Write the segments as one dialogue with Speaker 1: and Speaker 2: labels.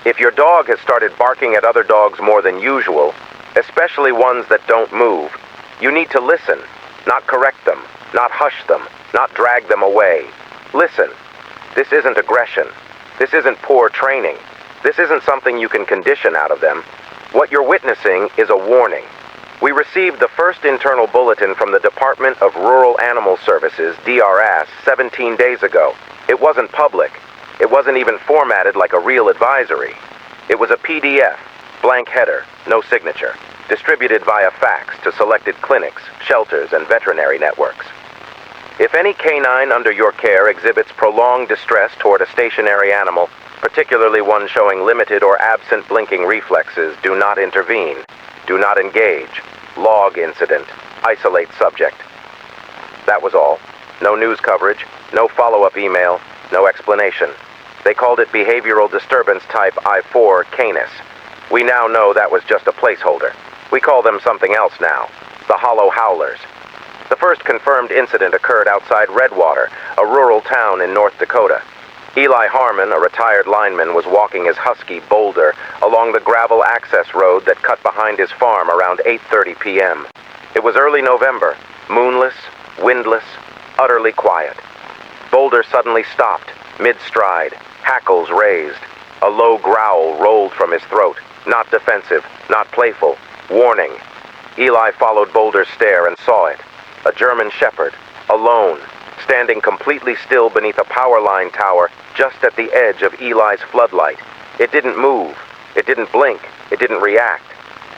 Speaker 1: If your dog has started barking at other dogs more than usual, especially ones that don't move, you need to listen, not correct them, not hush them, not drag them away. Listen. This isn't aggression. This isn't poor training. This isn't something you can condition out of them. What you're witnessing is a warning. We received the first internal bulletin from the Department of Rural Animal Services, DRS, 17 days ago. It wasn't public. It wasn't even formatted like a real advisory. It was a PDF, blank header, no signature, distributed via fax to selected clinics, shelters, and veterinary networks. If any canine under your care exhibits prolonged distress toward a stationary animal, particularly one showing limited or absent blinking reflexes, do not intervene. Do not engage. Log incident. Isolate subject. That was all. No news coverage, no follow-up email, no explanation. They called it behavioral disturbance type I4 Canis. We now know that was just a placeholder. We call them something else now. The Hollow Howlers. The first confirmed incident occurred outside Redwater, a rural town in North Dakota. Eli Harmon, a retired lineman, was walking his husky Boulder along the gravel access road that cut behind his farm around 8:30 p.m. It was early November, moonless, windless, utterly quiet. Boulder suddenly stopped, mid-stride, hackles raised. A low growl rolled from his throat, not defensive, not playful, warning. Eli followed Boulder's stare and saw it. A German shepherd, alone, standing completely still beneath a power line tower just at the edge of Eli's floodlight. It didn't move. It didn't blink. It didn't react.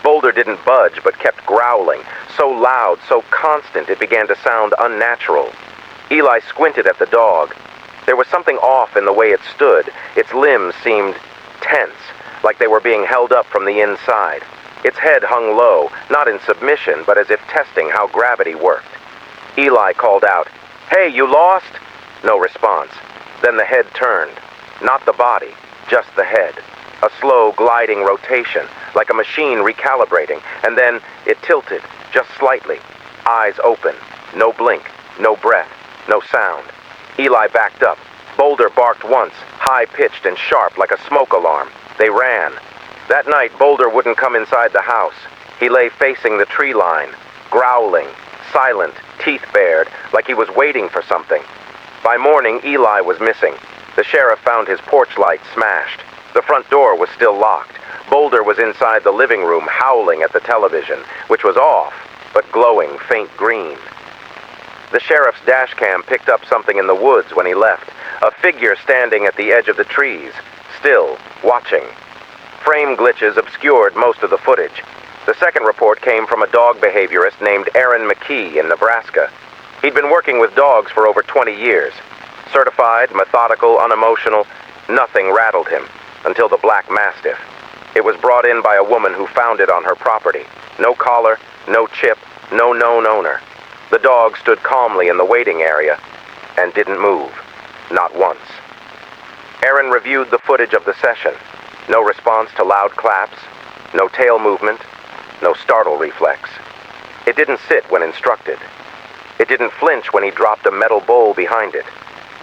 Speaker 1: Boulder didn't budge but kept growling, so loud, so constant it began to sound unnatural. Eli squinted at the dog. There was something off in the way it stood. Its limbs seemed tense, like they were being held up from the inside. Its head hung low, not in submission, but as if testing how gravity worked. Eli called out, "Hey, you lost?" No response. Then the head turned. Not the body, just the head. A slow, gliding rotation, like a machine recalibrating, and then it tilted, just slightly. Eyes open. No blink, no breath, no sound. Eli backed up. Boulder barked once, high-pitched and sharp like a smoke alarm. They ran. That night, Boulder wouldn't come inside the house. He lay facing the tree line, growling, silent, teeth bared, like he was waiting for something. By morning, Eli was missing. The sheriff found his porch light smashed. The front door was still locked. Boulder was inside the living room, howling at the television, which was off, but glowing faint green. The sheriff's dash cam picked up something in the woods when he left, a figure standing at the edge of the trees, still, watching. Frame glitches obscured most of the footage. The second report came from a dog behaviorist named Aaron McKee in Nebraska. He'd been working with dogs for over 20 years. Certified, methodical, unemotional, nothing rattled him, until the black mastiff. It was brought in by a woman who found it on her property. No collar, no chip, no known owner. The dog stood calmly in the waiting area and didn't move, not once. Aaron reviewed the footage of the session. No response to loud claps, no tail movement, no startle reflex. It didn't sit when instructed. It didn't flinch when he dropped a metal bowl behind it.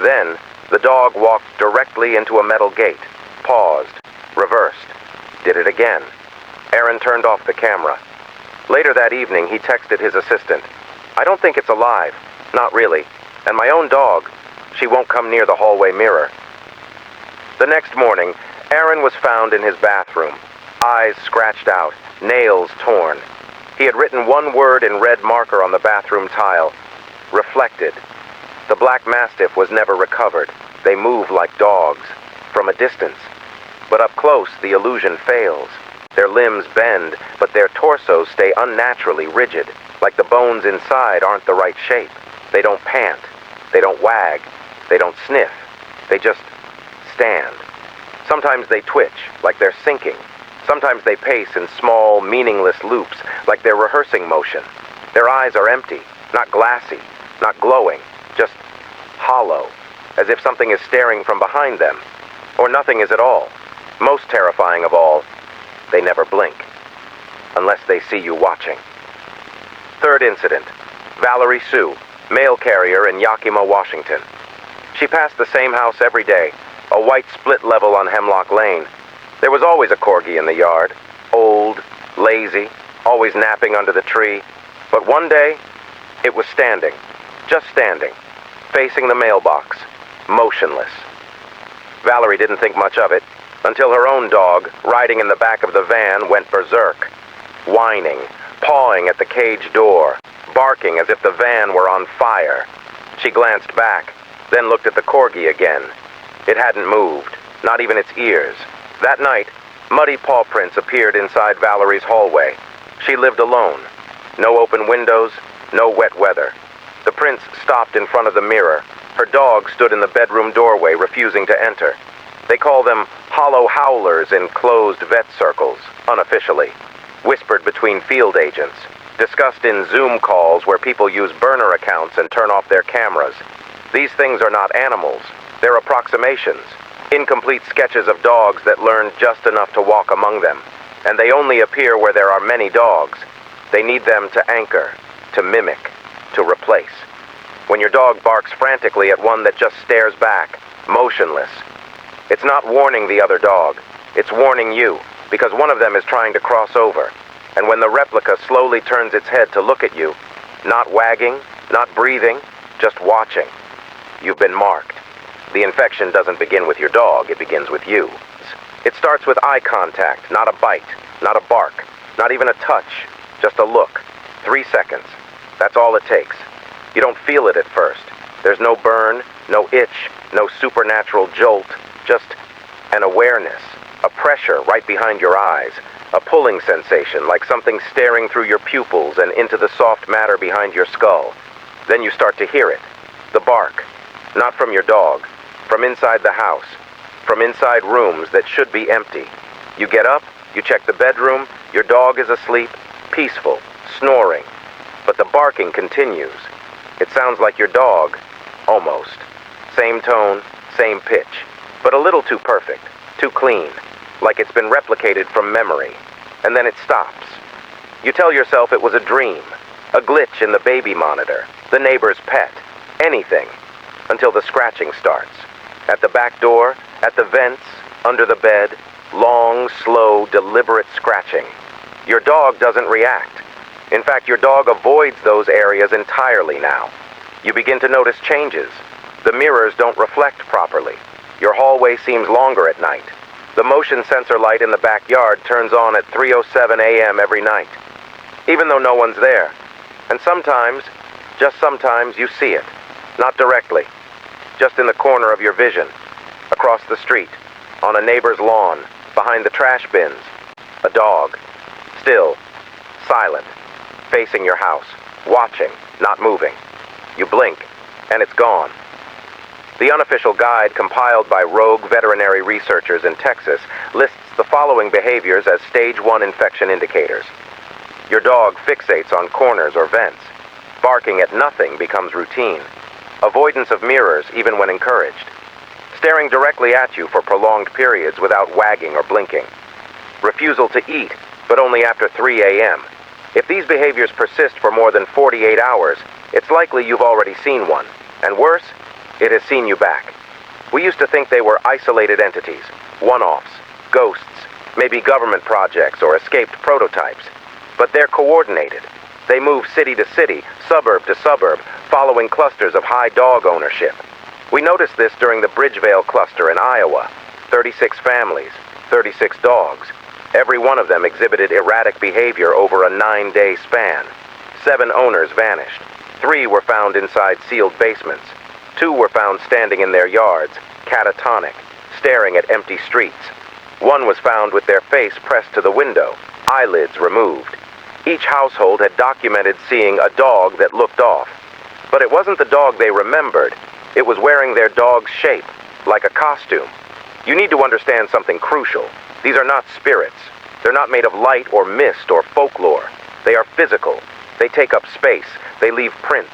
Speaker 1: Then, the dog walked directly into a metal gate, paused, reversed, did it again. Aaron turned off the camera. Later that evening, he texted his assistant, "I don't think it's alive. Not really. And my own dog, she won't come near the hallway mirror." The next morning, Aaron was found in his bathroom, eyes scratched out, nails torn. He had written one word in red marker on the bathroom tile, reflected. The black mastiff was never recovered. They move like dogs, from a distance. But up close, the illusion fails. Their limbs bend, but their torsos stay unnaturally rigid, like the bones inside aren't the right shape. They don't pant. They don't wag. They don't sniff. They just stand. Sometimes they twitch, like they're sinking. Sometimes they pace in small, meaningless loops, like they're rehearsing motion. Their eyes are empty, not glassy, not glowing, just hollow, as if something is staring from behind them, or nothing is at all. Most terrifying of all, they never blink, unless they see you watching. Third incident, Valerie Sue, mail carrier in Yakima, Washington. She passed the same house every day, a white split level on Hemlock Lane. There was always a corgi in the yard. Old, lazy, always napping under the tree. But one day, it was standing. Just standing. Facing the mailbox. Motionless. Valerie didn't think much of it until her own dog, riding in the back of the van, went berserk. Whining, pawing at the cage door, barking as if the van were on fire. She glanced back, then looked at the corgi again. It hadn't moved, not even its ears. That night, muddy paw prints appeared inside Valerie's hallway. She lived alone. No open windows, no wet weather. The prints stopped in front of the mirror. Her dog stood in the bedroom doorway, refusing to enter. They call them hollow howlers in closed vet circles, unofficially. Whispered between field agents. Discussed in Zoom calls where people use burner accounts and turn off their cameras. These things are not animals. They're approximations. Incomplete sketches of dogs that learned just enough to walk among them. And they only appear where there are many dogs. They need them to anchor, to mimic, to replace. When your dog barks frantically at one that just stares back, motionless, it's not warning the other dog. It's warning you, because one of them is trying to cross over. And when the replica slowly turns its head to look at you, not wagging, not breathing, just watching, you've been marked. The infection doesn't begin with your dog, it begins with you. It starts with eye contact, not a bite, not a bark, not even a touch, just a look. 3 seconds. That's all it takes. You don't feel it at first. There's no burn, no itch, no supernatural jolt, just an awareness, a pressure right behind your eyes, a pulling sensation like something staring through your pupils and into the soft matter behind your skull. Then you start to hear it, the bark, not from your dog, from inside the house, from inside rooms that should be empty. You get up, you check the bedroom, your dog is asleep, peaceful, snoring. But the barking continues. It sounds like your dog, almost. Same tone, same pitch, but a little too perfect, too clean, like it's been replicated from memory. And then it stops. You tell yourself it was a dream, a glitch in the baby monitor, the neighbor's pet, anything, until the scratching starts. At the back door, at the vents, under the bed, long, slow, deliberate scratching. Your dog doesn't react. In fact, your dog avoids those areas entirely now. You begin to notice changes. The mirrors don't reflect properly. Your hallway seems longer at night. The motion sensor light in the backyard turns on at 3:07 a.m. every night, even though no one's there. And sometimes, just sometimes, you see it. Not directly. Just in the corner of your vision. Across the street. On a neighbor's lawn. Behind the trash bins. A dog. Still. Silent. Facing your house. Watching. Not moving. You blink. And it's gone. The unofficial guide compiled by rogue veterinary researchers in Texas lists the following behaviors as stage 1 infection indicators. Your dog fixates on corners or vents. Barking at nothing becomes routine. Avoidance of mirrors even when encouraged. Staring directly at you for prolonged periods without wagging or blinking. Refusal to eat, but only after 3 a.m. If these behaviors persist for more than 48 hours, it's likely you've already seen one. And worse, it has seen you back. We used to think they were isolated entities, one-offs, ghosts, maybe government projects or escaped prototypes. But they're coordinated. They move city to city, suburb to suburb, following clusters of high dog ownership. We noticed this during the Bridgevale cluster in Iowa. 36 families, 36 dogs. Every one of them exhibited erratic behavior over a 9-day span. 7 owners vanished. 3 were found inside sealed basements. 2 were found standing in their yards, catatonic, staring at empty streets. 1 was found with their face pressed to the window, eyelids removed. Each household had documented seeing a dog that looked off. But it wasn't the dog they remembered. It was wearing their dog's shape, like a costume. You need to understand something crucial. These are not spirits. They're not made of light or mist or folklore. They are physical. They take up space. They leave prints.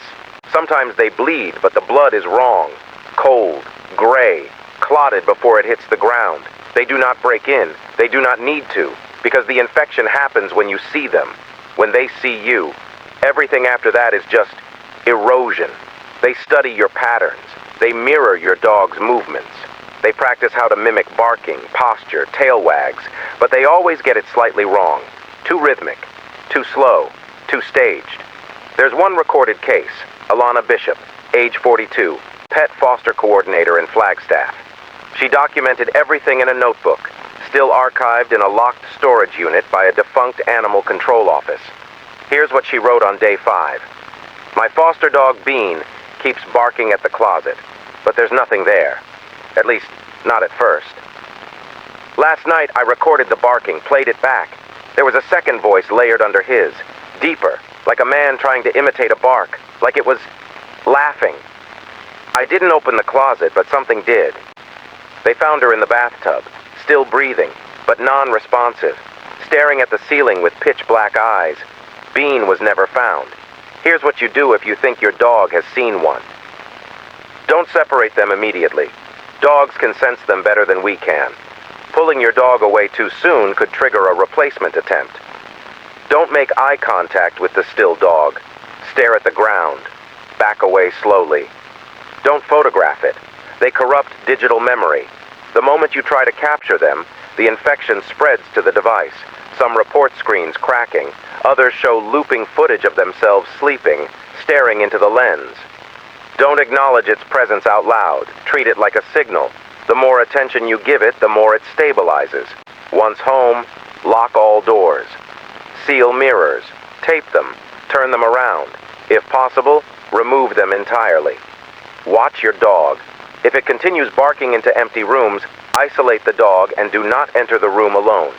Speaker 1: Sometimes they bleed, but the blood is wrong. Cold, gray, clotted before it hits the ground. They do not break in. They do not need to, because the infection happens when you see them. When they see you, everything after that is just erosion. They study your patterns. They mirror your dog's movements. They practice how to mimic barking, posture, tail wags, but they always get it slightly wrong. Too rhythmic, too slow, too staged. There's one recorded case, Alana Bishop, age 42, pet foster coordinator in Flagstaff. She documented everything in a notebook, still archived in a locked storage unit by a defunct animal control office. Here's what she wrote on day 5. My foster dog Bean keeps barking at the closet, but there's nothing there. At least, not at first. Last night, I recorded the barking, played it back. There was a second voice layered under his, deeper, like a man trying to imitate a bark, like it was laughing. I didn't open the closet, but something did. They found her in the bathtub, still breathing, but non-responsive, staring at the ceiling with pitch-black eyes. Bean was never found. Here's what you do if you think your dog has seen one. Don't separate them immediately. Dogs can sense them better than we can. Pulling your dog away too soon could trigger a replacement attempt. Don't make eye contact with the still dog. Stare at the ground. Back away slowly. Don't photograph it. They corrupt digital memory. The moment you try to capture them, the infection spreads to the device. Some report screens cracking. Others show looping footage of themselves sleeping, staring into the lens. Don't acknowledge its presence out loud. Treat it like a signal. The more attention you give it, the more it stabilizes. Once home, lock all doors. Seal mirrors. Tape them. Turn them around. If possible, remove them entirely. Watch your dog. If it continues barking into empty rooms, isolate the dog and do not enter the room alone.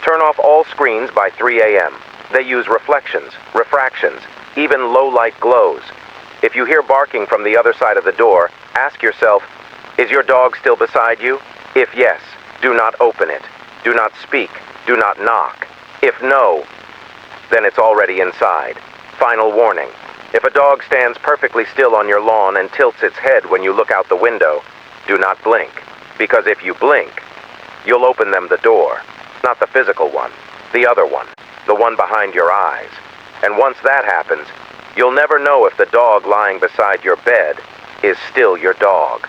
Speaker 1: Turn off all screens by 3 a.m. They use reflections, refractions, even low-light glows. If you hear barking from the other side of the door, ask yourself, is your dog still beside you? If yes, do not open it. Do not speak. Do not knock. If no, then it's already inside. Final warning. If a dog stands perfectly still on your lawn and tilts its head when you look out the window, do not blink. Because if you blink, you'll open them the door. Not the physical one, the other one, the one behind your eyes. And once that happens, you'll never know if the dog lying beside your bed is still your dog.